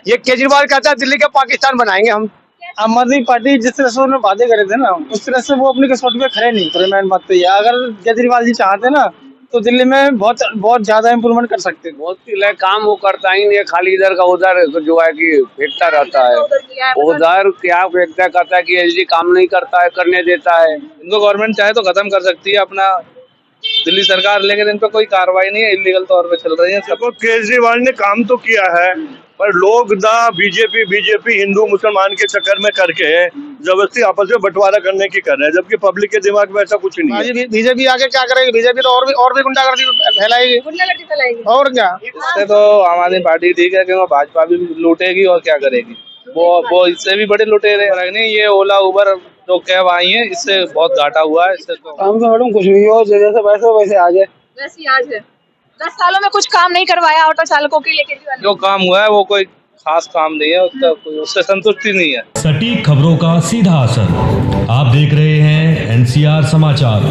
ये केजरीवाल कहता है दिल्ली का पाकिस्तान बनाएंगे हम। आम आदमी पार्टी जिस तरह से उन्होंने वादे करे थे ना, उस तरह से वो अपनी कसौटी पे खड़े नहीं उतरे। मेन बात तो ये, अगर केजरीवाल जी चाहते ना तो दिल्ली में बहुत बहुत ज्यादा इम्प्रूवमेंट कर सकते। बहुत काम वो करता ही नहीं, खाली इधर का उधर जो है कि फेंकता रहता है। उधर क्या फेंकता करता है कि एलजी काम नहीं करता है, करने देता है। इनको गवर्नमेंट चाहे तो खत्म कर सकती है अपना दिल्ली सरकार, लेकिन इन पर कोई कार्रवाई नहीं है, इलीगल तौर पे चल रही है। सबको केजरीवाल ने काम तो किया है, पर लोग ना बीजेपी हिंदू मुसलमान के चक्कर में करके जबरदस्ती आपस में बंटवारा करने की कर रहे हैं, जबकि पब्लिक के दिमाग में ऐसा कुछ नहीं है। बीजेपी आगे क्या करेगी? बीजेपी तो और भी गुंडागर्दी फैलाएगी और क्या। इससे तो आम आदमी पार्टी ठीक है, क्योंकि भाजपा भी लूटेगी और क्या करेगी, वो इससे भी बड़े लुटेरे। नहीं, ये ओला उबर जो कैब आई है, इससे बहुत घाटा हुआ है। इससे तो काम तो मैडम कुछ नहीं हो, जैसे वैसे आ जाए। वैसे आज है 10 सालों में कुछ काम नहीं करवाया ऑटो चालकों के लिए केजरीवाल। जो काम हुआ है वो कोई खास काम नहीं है, उससे संतुष्टि नहीं है। सटीक खबरों का सीधा असर। आप देख रहे हैं एनसीआर समाचार।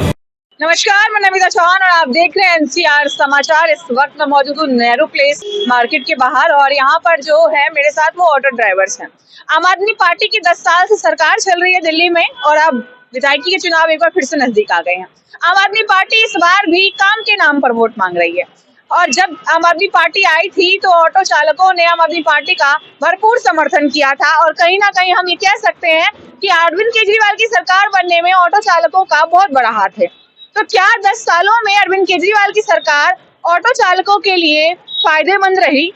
नमस्कार, मैं नमिता चौहान और आप देख रहे हैं एनसीआर समाचार। इस वक्त मैं मौजूद हूँ नेहरू प्लेस मार्केट के बाहर और यहाँ पर जो है मेरे साथ वो ऑटो ड्राइवर्स हैं। आम आदमी पार्टी की 10 साल से सरकार चल रही है दिल्ली में और अब विधायकी के चुनाव एक बार फिर से नजदीक आ गए हैं। आम आदमी पार्टी इस बार भी काम के नाम पर वोट मांग रही है और जब आम आदमी पार्टी आई थी तो ऑटो चालकों ने आम आदमी पार्टी का भरपूर समर्थन किया था और कहीं ना कहीं हम ये कह सकते हैं कि अरविंद केजरीवाल की सरकार बनने में ऑटो चालकों का बहुत बड़ा हाथ है। तो क्या 10 सालों में अरविंद केजरीवाल की सरकार ऑटो चालकों के लिए फायदेमंद रही?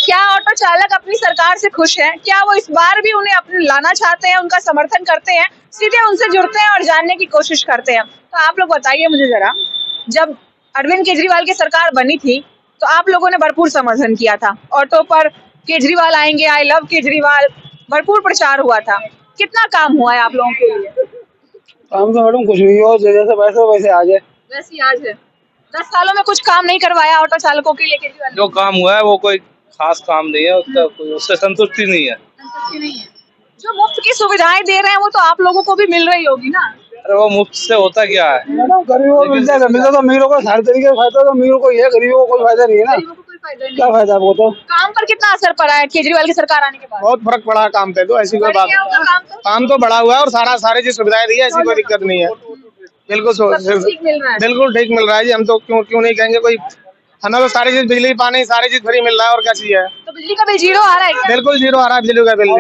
क्या ऑटो चालक अपनी सरकार से खुश हैं? क्या वो इस बार भी उन्हें अपने लाना चाहते हैं, उनका समर्थन करते हैं? सीधे उनसे जुड़ते हैं और जानने की कोशिश करते हैं। तो आप लोग बताइए मुझे जरा, जब अरविंद केजरीवाल की सरकार बनी थी तो आप लोगों ने भरपूर समर्थन किया था, ऑटो पर केजरीवाल आएंगे, आई लव केजरीवाल, भरपूर प्रचार हुआ था। कितना काम हुआ है आप लोगों के लिए? काम तो मैडम कुछ नहीं हो, जैसे वैसे आ जाए। वैसे आज है 10 सालों में कुछ काम नहीं करवाया ऑटो चालकों के लिए केजरीवाल। जो काम हुआ है वो कोई खास काम नहीं है, उससे संतुष्टि नहीं है। संतुष्टि नहीं है। जो मुफ्त की सुविधाएं दे रहे हैं वो तो आप लोगों को भी मिल रही होगी ना। अरे वो मुफ्त से होता क्या है? मैडम गरीबों को मिलता तो अमीरों को सारे तरीके का फायदा तो अमीरों को ही है, गरीबों को कोई फायदा नहीं है ना। गरीबों को कोई फायदा नहीं। क्या फायदा आपको? तो काम पर कितना असर पड़ा है केजरीवाल की सरकार आने के बाद? बहुत फर्क पड़ा है काम पे, तो ऐसी कोई बात काम काम तो बड़ा हुआ है और सारी चीज सुविधाएं दी है, ऐसी कोई दिक्कत नहीं है। बिल्कुल ठीक मिल रहा है। बिल्कुल ठीक मिल रहा है जी। हम तो क्यों नहीं कहेंगे, कोई हमें तो सारी चीज, बिजली पानी सारी चीज फ्री मिल रहा है और क्या चाहिए। तो बिजली का बिल जीरो आ रहा है क्या? बिल्कुल जीरो आ रहा है बिजली का बिल।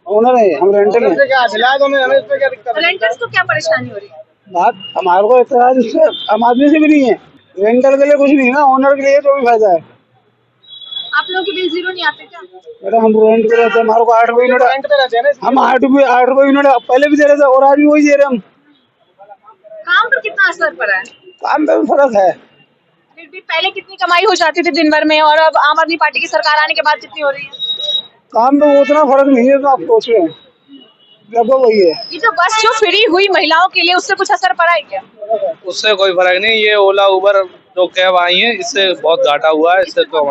ओनर है, हम रेंटर हैं। क्या दिलाया तो हमें इस पे क्या दिक्कत है? रेंटर्स को क्या परेशानी हो रही है? बात हमारे को इतना इससे आम आदमी से भी नहीं है, रेंटर के लिए कुछ नहीं है ना, ओनर के लिए तो भी फायदा है। आप लोगों के बिल जीरो नहीं आते क्या? बेटा हम रेंट पे रहते हैं, हमारे को 8 रुपये यूनिट हम 8 रुपये यूनिट पहले भी दे रहे थे और आज भी वही दे रहे हम। काम पर कितना असर पड़ा है? काम पे भी फर्क है। फिर भी पहले कितनी कमाई हो जाती थी दिन भर में और अब आम आदमी पार्टी की सरकार आने के बाद कितनी हो रही है? काम पे उतना फर्क नहीं है तो आप सोच रहे हैं, लगभग वही है। ये जो बस जो फ्री हुई महिलाओं के लिए उससे कुछ असर पड़ा है क्या? उससे कोई फर्क नहीं। ये ओला उबर जो कैब आई है, इससे बहुत घाटा हुआ है। इससे तो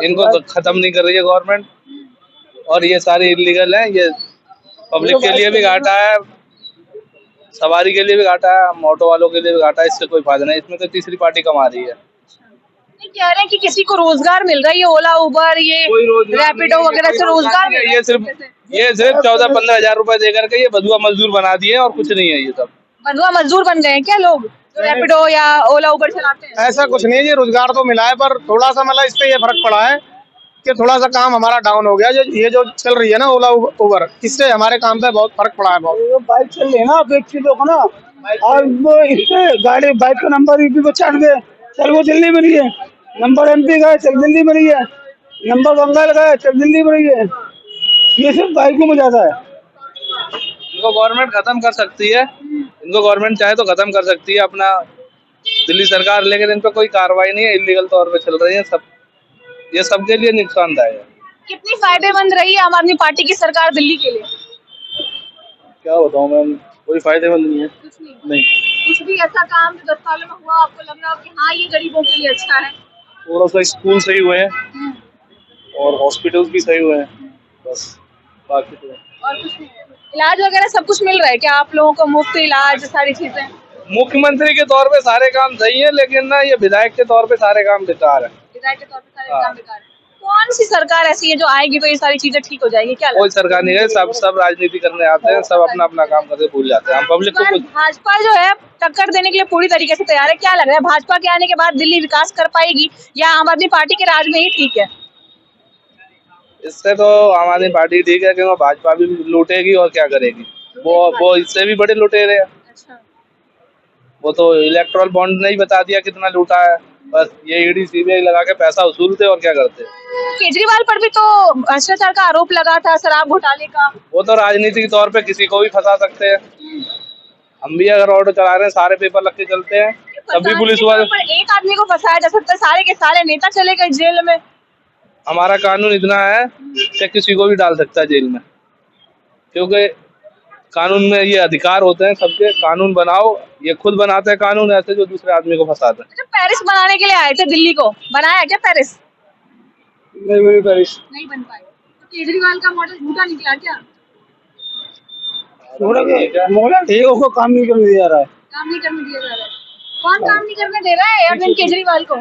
इनको खत्म नहीं कर रही है गवर्नमेंट और ये सारी इलीगल है। ये पब्लिक के लिए भी घाटा है, सवारी के लिए भी घाटा है, ऑटो वालों के लिए भी घाटा है। इससे कोई फायदा नहीं, इसमें तो तीसरी पार्टी कमा रही है। कह रहे हैं कि किसी को रोजगार मिल रहा है, ये ओला उबर, ये रैपिडो वगैरह से रोजगार मिल रहा है। ये सिर्फ 14-15 हजार रुपए देकर के ये बधुआ मजदूर बना दिए और कुछ नहीं है। ये सब बंधुआ मजदूर बन गए हैं क्या लोग जो रैपिडो या ओला उबर चलाते हैं? ऐसा कुछ नहीं है, ये रोजगार तो मिला है, पर थोड़ा सा मतलब इस पे ये फर्क पड़ा है कि थोड़ा सा काम हमारा डाउन हो गया। ये जो चल रही है ना ओला उबर, इससे हमारे काम पे बहुत फर्क पड़ा है। बहुत बाइक चल रही है ना, आप एक चीज देखो ना, और इससे गाड़ी बाइक का नंबर यूपी 95 चल वो दिल्ली में रही है, नंबर MP का है चल दिल्ली में रही है, नंबर बंगाल का है चल दिल्ली में रही है। ये सिर्फ बाइकों में ज्यादा है। इनको गवर्नमेंट खत्म कर सकती है, इनको गवर्नमेंट चाहे तो खत्म कर सकती है अपना दिल्ली सरकार, लेकिन इन पर कोई कार्रवाई नहीं है, इलीगल तौर पे चल रही है सब। ये सबके लिए नुकसानदायक है। कितनी फायदेमंद रही है आम आदमी पार्टी की सरकार दिल्ली के लिए? क्या बताऊं मैम, कोई फायदेमंद नहीं है। कुछ नहीं। कुछ भी ऐसा काम जो 10 सालों में हुआ आपको लग रहा हो कि हाँ ये गरीबों के लिए अच्छा है? थोड़ा सा स्कूल सही हुए हैं और हॉस्पिटल्स भी सही हुए हैं, बस बाकी तो और कुछ नहीं। इलाज वगैरह सब कुछ मिल रहा है क्या आप लोगों को? मुफ्त इलाज सारी चीजें? मुख्यमंत्री के तौर पे सारे काम सही है, लेकिन ना ये विधायक के तौर पे सारे काम बेकार है। विधायक के तौर पे सारे काम बेकार है। कौन सी सरकार ऐसी है जो आएगी तो ये सारी चीजें ठीक हो जाएगी, क्या लगता कोई सरकार नहीं है, सब राजनीति करने आते हैं, सब अपना अपना काम करके भूल जाते हैं। हम पब्लिक को है? कुछ भाजपा जो है टक्कर देने के लिए पूरी तरीके से तैयार है, क्या लग रहा है भाजपा के आने के बाद दिल्ली विकास कर पाएगी या आम आदमी पार्टी के राज में ही ठीक है? इससे तो आम आदमी पार्टी ठीक है, क्योंकि भाजपा भी लूटेगी और क्या करेगी। वो इससे भी बड़े लुटेरे हैं। अच्छा, वो तो इलेक्ट्रल बॉन्ड नहीं बता दिया कितना लूटा है, बस ये ईडी सीबीआई लगा के पैसा वसूलते और क्या करते। केजरीवाल पर भी तो भ्रष्टाचार का आरोप लगा था, शराब घोटाले का। वो तो राजनीतिक तौर पे किसी को भी फंसा सकते हैं। हम भी अगर ऑटो चला रहे हैं, सारे पेपर लग के चलते हैं, तब भी पुलिस वाले। पर एक आदमी को फंसाया जा सकता है, सारे के सारे नेता चले गए जेल में। हमारा कानून इतना है कि किसी को भी डाल सकता है जेल में, क्योंकि कानून में ये अधिकार होते हैं सबके। कानून बनाओ, ये खुद बनाते हैं कानून, ऐसे जो दूसरे आदमी को फंसाते हैं। अच्छा, पेरिस बनाने के लिए आए थे दिल्ली को, बनाया क्या पेरिस? नहीं बनी पेरिस। नहीं बन पाए, तो केजरीवाल का मॉडल झूठा निकला क्या? मॉडल ठीक है, उसको काम नहीं करने दिया रहा है। काम नहीं करने दिया जा रहा है। कौन काम नहीं करने दे रहा है अरविंद केजरीवाल को?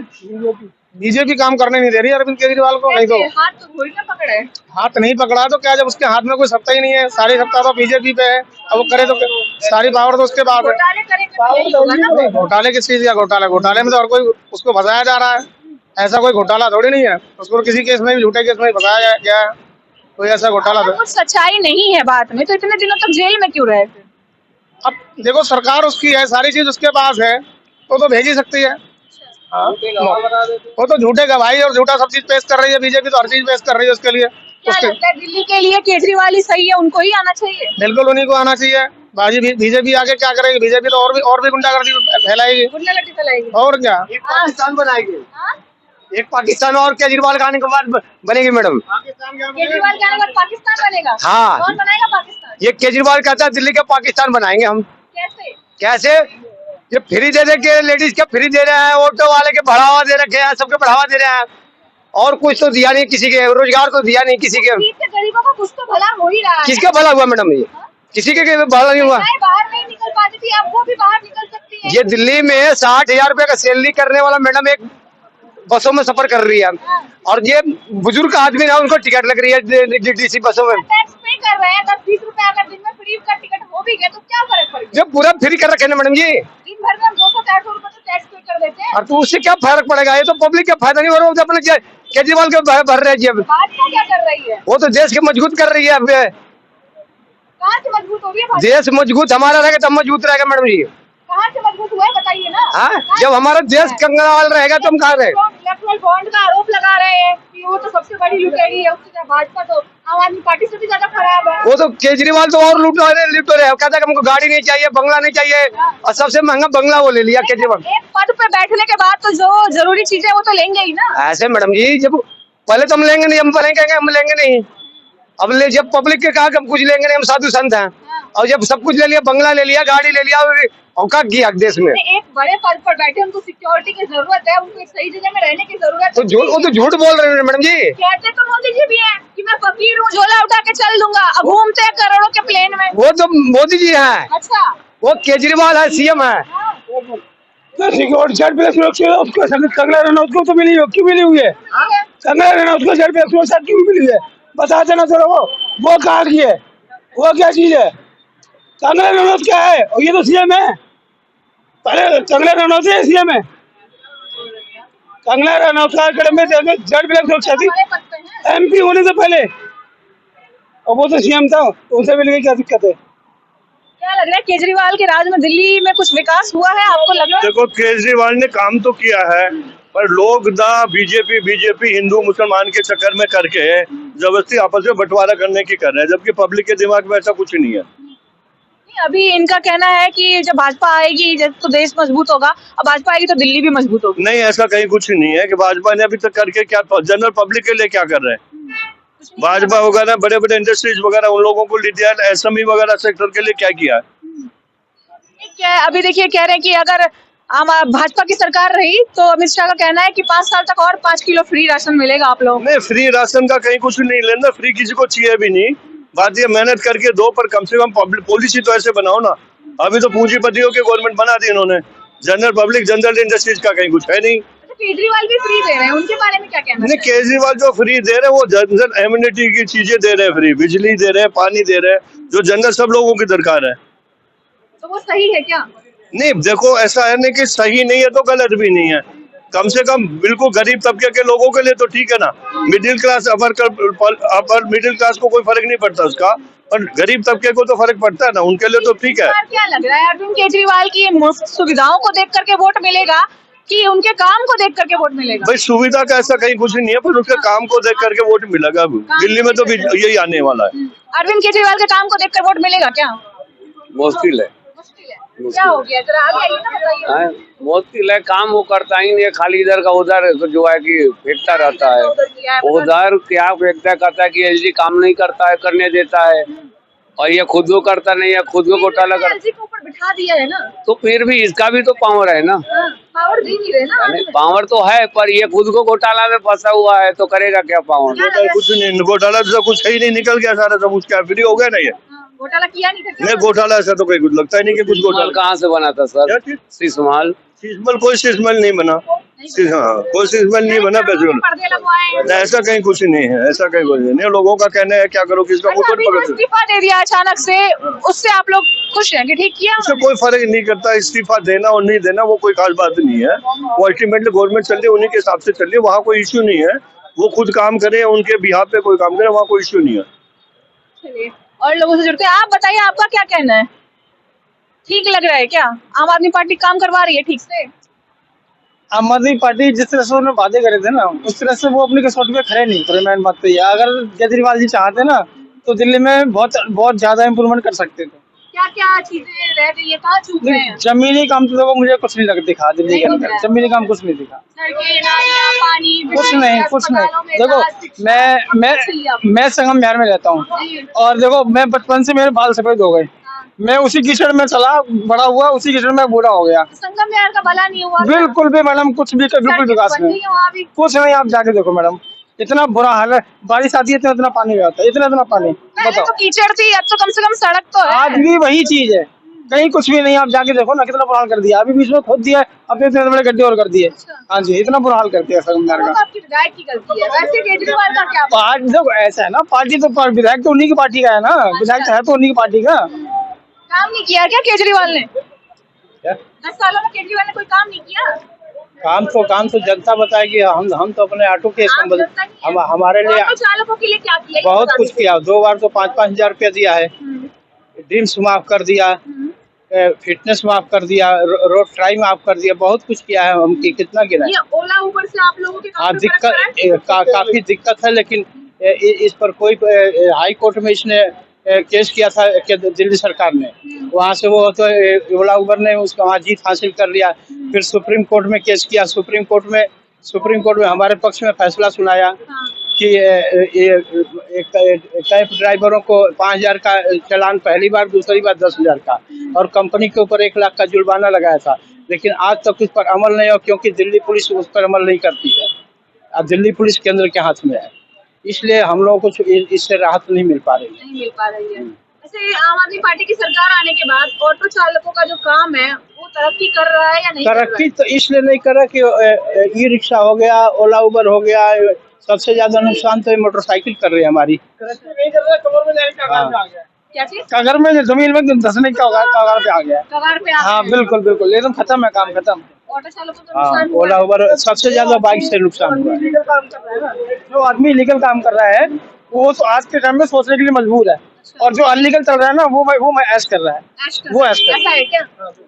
बीजेपी काम करने नहीं दे रही अरविंद केजरीवाल को। नहीं तो कैसे? हाथ तो घोड़ी में पकड़े है। हाथ नहीं पकड़ा तो क्या, जब उसके हाथ में कोई सत्ता ही नहीं है, सारी सत्ता तो बीजेपी पे है। अब वो करे तो सारी पावर तो उसके पास है। घोटाले करेंगे तो यही होगा ना। घोटाले किस चीज का घोटाला? घोटाले में तो और कोई उसको फंसाया जा रहा है, ऐसा कोई घोटाला थोड़ी नहीं है। उसको किसी केस में भी, झूठे केस में भी फंसाया गया है, कोई ऐसा घोटाला अगर कुछ सच्चाई नहीं है बात में तो इतने दिनों तक जेल में क्यों रहे फिर? अब देखो सरकार उसकी है, सारी चीज उसके पास है, तो भेज ही सकती है। हाँ, वो तो झूठे गवाही और झूठा सब चीज पेश कर रही है बीजेपी, तो हर चीज पेश कर रही है उसके लिए। क्या लगता है दिल्ली के लिए केजरीवाल ही सही है, उनको ही आना चाहिए? बिल्कुल उन्हीं को आना चाहिए। बीजेपी आगे क्या करेगी? बीजेपी तो और भी गुंडागर्दी फैलाएगी, गुंडागर्दी फैलाएगी और क्या। पाकिस्तान बनाएगी, हाँ? एक पाकिस्तान और केजरीवाल के आने के बाद बनेगी मैडम। केजरीवाल के आने के बाद पाकिस्तान बनेगा? हाँ। कौन बनाएगा पाकिस्तान? ये केजरीवाल कहता है दिल्ली का पाकिस्तान बनाएंगे हम। कैसे? कैसे? ये फ्री दे दे के लेडीज के फ्री दे रहे हैं, ऑटो वाले के बढ़ावा दे रखे हैं, सबके बढ़ावा दे रहे हैं, और कुछ तो दिया नहीं किसी के, रोजगार तो दिया नहीं किसी के। गरीबों का कुछ तो भला हो ही रहा है। किसका भला हुआ मैडम? ये किसी के भला नहीं हुआ। बाहर नहीं निकल पाती थी, अब वो भी बाहर निकल सकती है। ये दिल्ली में 60,000 रुपए का सैलरी करने वाला मैडम एक बसों में सफर कर रही है, और ये बुजुर्ग आदमी ना, उनको टिकट लग रही है डीसी बसों में। टैक्स पे कर रहे हैं, 10-20 रुपए अगर दिन में फ्री का टिकट हो भी गया तो क्या फर्क पड़ेगा? ये पूरा फ्री कर रखे ना मैडम जी। दिन भर में हम 200-400 रुपए तो टैक्स पे कर देते हैं। और तो उससे क्या फर्क पड़ेगा? ये तो पब्लिक का फायदा नहीं हो रहा, वो तो अपने केजरीवाल के भर रहे जी। अब भाजपा क्या कर रही है? वो तो देश के मजबूत कर रही है। अब कहाँ से मजबूत हो रही है भाजपा? देश मजबूत हमारा रहेगा तब मजबूत रहेगा मैडम जी। कहाँ से मजबूत हुआ है बताइए ना। हाँ, जब हमारा देश कंगाल रहेगा तो हम कहाँ रहे? इलेक्ट्रल बॉन्ड का आरोप लगा रहे हैं कि वो तो सबसे बड़ी लुटेरी है, उससे भाजपा तो आम आदमी पार्टी से भी ज्यादा खराब है। वो तो केजरीवाल तो और लूट रहे हैं, कहता है हमको गाड़ी नहीं चाहिए, बंगला नहीं चाहिए, और सबसे महंगा बंगला वो ले लिया केजरीवाल। एक पद पे बैठने के बाद तो जो जरूरी चीजें वो तो लेंगे ही ना। ऐसे मैडम जी, जब पहले तो हम लेंगे नहीं, हम पहले कहेंगे हम लेंगे नहीं। अब जब पब्लिक के कहा कि हम कुछ लेंगे नहीं, हम साधु संत हैं, और जब सब कुछ ले लिया, बंगला ले लिया, गाड़ी ले लिया, और क्या किया देश में? एक बड़े पद पर बैठे, उनको सिक्योरिटी की जरूरत है, उनको एक सही जगह में रहने की जरूरत है। तो वो तो झूठ बोल रहे हैं मैडम जी। कहते तो मोदी जी भी हैं कि मैं फकीर हूँ, झोला उठा के चल दूंगा, अब घूमते हैं करोड़ों के प्लेन में। वो तो मोदी जी हैं। अच्छा, वो केजरीवाल है, सीएम है। उसको कंगना रनौत को तो मिली हुई है। कंगना रनौत को क्यों मिली है? बता देना थोड़ा। वो कहाँ की है? वो क्या चीज है? कंगना रनौत क्या है? और ये तो सीएम है। पहले कंगना रनौत है सीएम है। कंगना रनौत का कड़म में जेड ब्लैक सुरक्षा थी MP होने से पहले, और वो तो सीएम था, उनसे मिलने की क्या दिक्कत है? क्या लग रहा है केजरीवाल के राज में दिल्ली में कुछ विकास हुआ है आपको लग रहा है? देखो केजरीवाल ने काम तो किया है, पर लोग बीजेपी हिंदू मुसलमान के चक्कर में करके जबरदस्ती आपस में बंटवारा करने की कर रहे हैं, जबकि पब्लिक के दिमाग में ऐसा कुछ नहीं है। अभी इनका कहना है कि जब भाजपा आएगी तो देश मजबूत होगा, अब भाजपा आएगी तो दिल्ली भी मजबूत होगी। नहीं, ऐसा कहीं कुछ नहीं है कि भाजपा ने अभी तक करके क्या, जनरल पब्लिक के लिए क्या कर रहे हैं? भाजपा वगैरह बड़े बड़े इंडस्ट्रीज वगैरह उन लोगों को ले दिया, SME वगैरह सेक्टर के लिए क्या किया है? क्या अभी देखिए कह रहे हैं कि अगर भाजपा की सरकार रही तो अमित शाह का कहना है कि 5 साल तक और 5 किलो फ्री राशन मिलेगा आप लोगों को। नहीं, फ्री राशन का कहीं कुछ नहीं लेना, फ्री किसी को चाहिए भी नहीं। बात ये मेहनत करके दो, पर कम से कम पब्लिक पॉलिसी तो ऐसे बनाओ ना। अभी तो पूंजीपतियों की गवर्नमेंट बना दी इन्होंने, जनरल पब्लिक जनरल इंडस्ट्रीज का कहीं कुछ है नहीं। केजरीवाल भी फ्री दे रहे हैं, उनके बारे में क्या कहना नहीं, है? केजरीवाल जो फ्री दे रहे हैं वो जनरल एम्यूनिटी की चीजें दे रहे हैं, फ्री बिजली दे रहे हैं, पानी दे रहे हैं, जो जनरल सब लोगों की दरकार है। तो वो सही है क्या? नहीं देखो, ऐसा है नहीं कि सही नहीं है तो गलत भी नहीं है, कम से कम बिल्कुल गरीब तबके के लोगों के लिए तो ठीक है ना। Middle class upper middle class को कोई फर्क नहीं पड़ता उसका, पर गरीब तबके को तो फर्क पड़ता है ना, उनके लिए तो ठीक है। इस बार क्या लग रहा है, अरविंद केजरीवाल की मुफ्त सुविधाओं को देख करके वोट मिलेगा कि उनके काम को देख करके वोट मिलेगा? भाई सुविधा का ऐसा कहीं कुछ नहीं है, पर उसके काम को देख करके वोट मिलेगा। दिल्ली में तो यही आने वाला है। अरविंद केजरीवाल के काम को देखकर वोट मिलेगा क्या? मुश्किल है। मुश्किल है। क्या हो गया, जरा आगे आइए ना, बताइए। हाँ, मुश्किल है, काम वो करता ही नहीं है, खाली इधर का उधर जो है कि फेंकता रहता है। उधर क्या फेंकता कहता है कि एलजी काम नहीं करता है, करने देता है, और ये खुद को करता नहीं है, खुद को घोटाला कर। एलजी को ऊपर बिठा दिया है ना, तो फिर भी इसका भी तो पावर है ना। पावर दे नहीं रहे ना। यानी पावर तो है, पर ये खुद को घोटाला में फंसा हुआ है, तो करेगा क्या पावर? कुछ नहीं, घोटाला तो कुछ है ही नहीं, निकल गया सारा सब, उसका फ्री हो गया ना ये। घोटाला किया नहीं था। नहीं, घोटाला ऐसा तो कोई कुछ लगता ही नहीं कि कुछ घोटाला। कहाँ से बना था सर? शीशमहल कोई शीशमहल नहीं बना। हाँ, कोई शीशमहल नहीं बना पेट्रोल। पर्दे लगवाए हैं। ऐसा कहीं कुछ नहीं है, ऐसा कहीं कुछ नहीं है। लोगों का कहना है क्या करो, किसका मुंह अभी जो इस्तीफा दे दिया अचानक से, उससे आप लोग खुश हैं कि ठीक किया? उससे कोई फर्क नहीं करता, इस्तीफा देना और नहीं देना वो कोई खास बात नहीं है। वो अल्टीमेटली गवर्नमेंट चल रही है, उन्हीं के हिसाब से चल रही है, वहाँ कोई इश्यू नहीं है। वो खुद काम करे, उनके बिहाफ पे कोई काम करे, वहाँ कोई इश्यू नहीं है। चलिए, और लोगों से जुड़ते हैं। आप बताइए, आपका क्या कहना है? ठीक लग रहा है क्या? आम आदमी पार्टी काम करवा रही है ठीक से? आम आदमी पार्टी जिस तरह से उन्होंने वादे करे थे ना, उस तरह से वो अपने कसौटी पे खड़े नहीं करे। मेन बात तो ये, अगर केजरीवाल जी चाहते ना तो दिल्ली में बहुत ज्यादा इम्प्रूवमेंट कर सकते थे। क्या क्या चीजें रह गई है, कहाँ चूक रहे हैं? जमीनी काम तो देखो मुझे कुछ नहीं लग दिखा दिल्ली के अंदर, जमीनी काम कुछ नहीं दिखा। सड़कें, नालियाँ, पानी, कुछ नहीं, कुछ नहीं। देखो मैं संगम बिहार में रहता हूँ, और देखो मैं बचपन से मेरे बाल सफेद हो गए, मैं उसी कीचड़ में चला बड़ा हुआ, उसी कीचड़ में बूढ़ा हो गया। संगम बिहार का भला नहीं हुआ? बिल्कुल भी मैडम, कुछ भी बिल्कुल विकास नहीं, कुछ नहीं। आप जाके देखो मैडम, इतना बुरा हाल है, बारिश आती है तो इतना पानी आता है, इतना पानी। पहले तो कीचड़ थी, अब तो कम से कम सड़क तो है। आज भी वही चीज है, कहीं कुछ भी नहीं। आप जाके देखो ना, कितना बुरा हाल कर दिया। अभी बीच में खोद दिया, अब इतने बड़े गड्ढे और कर दिए। हाँ जी, इतना बुरा हाल कर दिया संगम बिहार का। आपकी विधायक की गलती है, वैसे केजरीवाल का क्या? पार्टी देखो ऐसा है ना, पार्टी तो विधायक तो उन्हीं की पार्टी का है ना, विधायक है तो उन्हीं की पार्टी का। काम नहीं किया क्या केजरीवाल ने? 10 सालों में केजरीवाल ने कोई काम नहीं किया? काम तो जनता बताएगी। हम तो अपने ऑटो के हमारे लिए ऑटो चालकों के लिए क्या किया? बहुत कुछ किया। 2 बार तो 5-5 हजार रुपया दिया है, ड्रीम्स माफ कर दिया, फिटनेस माफ कर दिया, रोड ट्राई माफ कर दिया, बहुत कुछ किया है। हम कितना गिरा है। ओला उबर से आप लोगों के हाँ, काफी दिक्कत है, लेकिन इस पर कोई हाई कोर्ट में इसने केस किया था कि दिल्ली सरकार ने, वहाँ से वो तो ओला उबर ने उसका वहाँ जीत हासिल कर लिया। फिर सुप्रीम कोर्ट में केस किया, सुप्रीम कोर्ट में हमारे पक्ष में फैसला सुनाया कि कैब ड्राइवरों को 5,000 का चालान पहली बार, दूसरी बार 10,000 का, और कंपनी के ऊपर 1 लाख का जुर्माना लगाया था। लेकिन आज तक उस पर अमल नहीं हो, क्योंकि दिल्ली पुलिस उस पर अमल नहीं करती है। अब दिल्ली पुलिस केंद्र के हाथ में है, इसलिए हम लोगों को इससे राहत नहीं मिल पा रही है। वैसे आम आदमी पार्टी की सरकार आने के बाद ऑटो चालकों का जो काम है वो तरक्की कर रहा है या नहीं? तरक्की तो इसलिए नहीं कर रहा कि ई रिक्शा हो गया, ओला उबर हो गया, सबसे ज्यादा नुकसान तो मोटरसाइकिल कर रही है हमारी। क्या चीज? कगर में जमीन में धंसने का कगार पे आ गया। कगार पे आ हाँ, बिल्कुल एकदम खत्म है, काम खत्म। ऑटो चालकों को नुकसान हुआ ओला उबर सबसे ज्यादा बाइक से नुकसान हुआ है। जो आदमी इलीगल काम कर रहा है वो तो आज के टाइम में सोचने के लिए मजबूर है, और जो अनलीगल चल रहा है ना वो ऐश कर रहा है। वो ऐश कर ऐसा है क्या?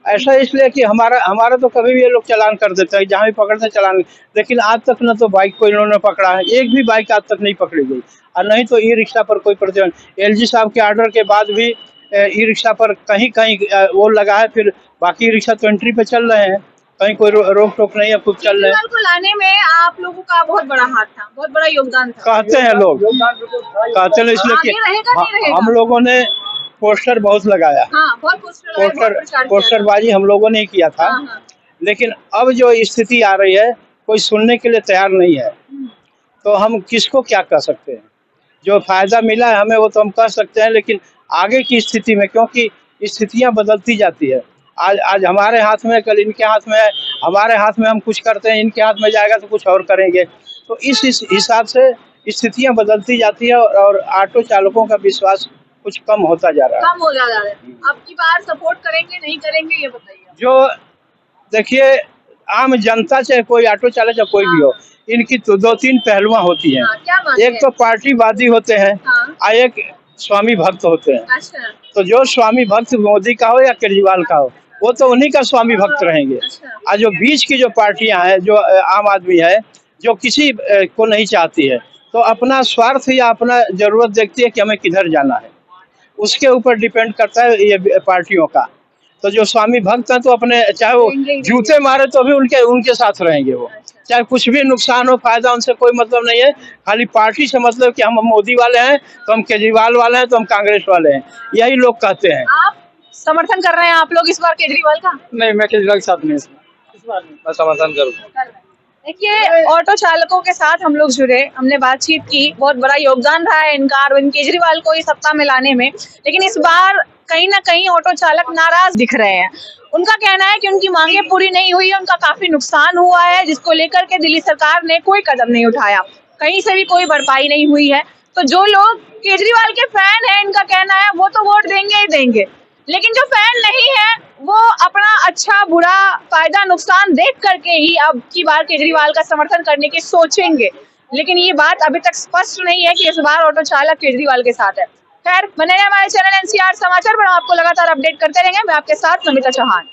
ऐसा इसलिए कि हमारा तो कभी भी ये लोग चालान कर देते हैं, जहाँ भी पकड़ते चालान। लेकिन आज तक न तो बाइक को इन्होंने पकड़ा है, एक भी बाइक आज तक नहीं पकड़ी गई, और नहीं तो ई रिक्शा पर कोई प्रतिबंध। एलजी साहब के ऑर्डर के बाद भी ई रिक्शा पर कहीं वो लगा है, फिर बाकी रिक्शा तो एंट्री पे चल रहे हैं, कहीं कोई रोक टोक नहीं है, खूब चल रहे हैं। को लाने में आप लोगों का बहुत बड़ा हाथ था, बहुत बड़ा योगदान था, कहते हैं लोग, कहते हैं इसलिए कि हम लोगों ने पोस्टर बहुत लगाया। हाँ, बहुत पोस्टरबाजी हम लोगों ने किया था। लेकिन अब जो स्थिति आ रही है, कोई सुनने के लिए तैयार नहीं है, तो हम किसको क्या कह सकते हैं। जो फायदा मिला है हमें वो तो हम कह सकते हैं, लेकिन आगे की स्थिति में, क्योंकि स्थितियां बदलती जाती है, आज आज हमारे हाथ में, कल इनके हाथ में है, हमारे हाथ में हम कुछ करते हैं, इनके हाथ में जाएगा तो कुछ और करेंगे। तो इस हिसाब से स्थितियां बदलती जाती है और ऑटो चालकों का विश्वास कुछ कम होता जा रहा है। कम हो जा रहा है। अब की बार सपोर्ट करेंगे नहीं करेंगे ये बताइए। जो देखिए, आम जनता चाहे कोई ऑटो चालक चाहे कोई भी हो, इनकी तो 2-3 पहलुआं होती हैं। हाँ, क्या बात एक है? तो पार्टीवादी होते हैं हाँ। और एक स्वामी भक्त होते हैं। अच्छा तो जो स्वामी भक्त मोदी का हो या केजरीवाल का हो, वो तो उन्हीं का स्वामी भक्त रहेंगे। अच्छा। और जो बीच की जो पार्टियां हैं, जो आम आदमी है, जो किसी को नहीं चाहती है, तो अपना स्वार्थ या अपना जरूरत देखती है कि हमें किधर जाना है, उसके ऊपर डिपेंड करता है ये पार्टियों का। तो जो स्वामी भक्त हैं तो अपने चाहे वो जूते मारे तो भी उनके साथ रहेंगे। वो चाहे कुछ भी नुकसान हो, फायदा उनसे कोई मतलब नहीं है। खाली पार्टी से मतलब कि हम मोदी वाले हैं तो हम केजरीवाल वाले हैं तो हम कांग्रेस वाले हैं, यही लोग कहते हैं। आप समर्थन कर रहे हैं आप लोग इस बार केजरीवाल का? नहीं, मैं केजरीवाल के साथ नहीं, इस बार नहीं। मैं समर्थन करूँ। देखिए, ऑटो चालकों के साथ हम लोग जुड़े, हमने बातचीत की, बहुत बड़ा योगदान रहा है इनका अरविंद केजरीवाल को इस सत्ता में लाने में। लेकिन इस बार कहीं ना कहीं ऑटो चालक नाराज दिख रहे हैं। उनका कहना है कि उनकी मांगे पूरी नहीं हुई, उनका काफी नुकसान हुआ है, जिसको लेकर के दिल्ली सरकार ने कोई कदम नहीं उठाया, कहीं से भी कोई भरपाई नहीं हुई है। तो जो लोग केजरीवाल के फैन हैं, इनका कहना है वो तो वोट देंगे ही देंगे, लेकिन जो फैन नहीं है वो अपना अच्छा बुरा फायदा नुकसान देख करके ही अब की बार केजरीवाल का समर्थन करने की सोचेंगे। लेकिन ये बात अभी तक स्पष्ट नहीं है कि इस बार ऑटो चालक केजरीवाल के साथ है। खैर, बने रहे हमारे चैनल एनसीआर समाचार पर, आपको लगातार अपडेट करते रहेंगे। मैं आपके साथ नमिता चौहान।